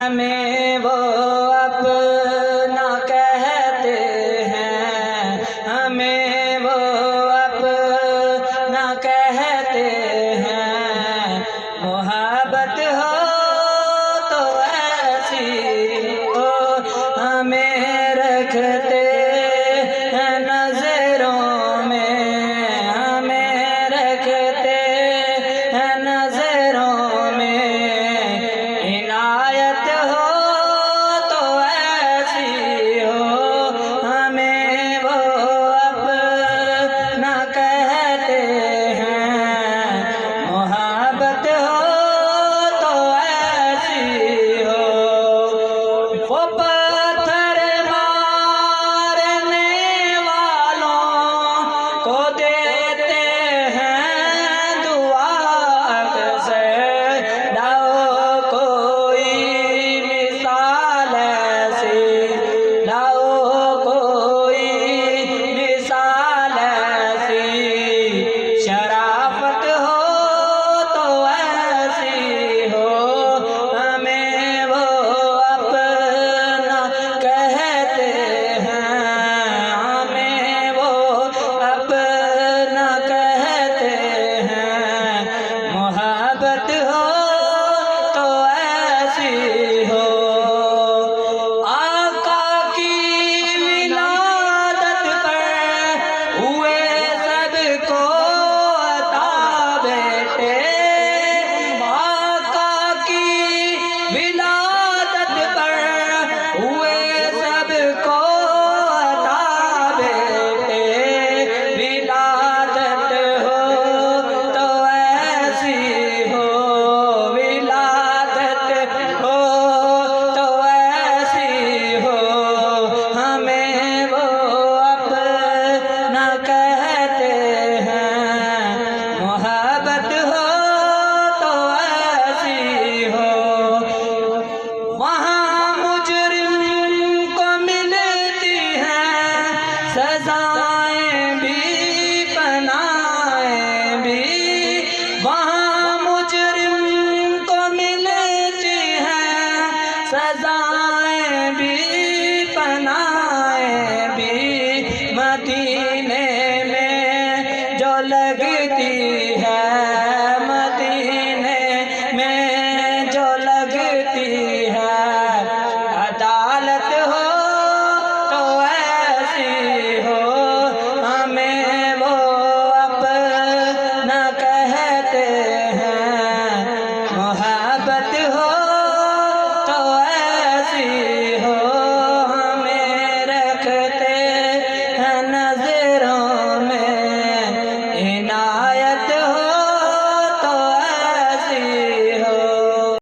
हमें वो अपना कहते हैं, हमें वो अपना कहते हैं। मोहब्बत हो तो ऐसी हो, हमें रखते हैं नजरों में, हमें रखते हैं नजरों में। इनायत हो तो ऐसी हो, हमें वो अपना कहते हैं। मोहब्बत हो तो ऐसी हो। वो पत्थर मारने वालों को देते हैं दुआ अक्सर। लाओ कोई मिसाल ऐसी, लाओ कोई मिसाल ऐसी। शराफत हो तो ऐसी हो, हमें वो अपना कहते हैं, हमें वो अपना कहते हैं। मोहब्बत हो तो ऐसी हो। आका की विलादत पर हुए सबको अता बेटे, आका की विलादत पर हुए सबको अता बेटे। विलादत हो तो ऐसी हो, विलादत हो तो ऐसी हो, हमें वो अपना कहते हैं। मोहब्बत हो तो ऐसी हो। वहाँ मुजरिम को मिलती हैं सजाएं भी पनाएं भी, वहाँ मुजरिम को मिलती हैं सजाएं भी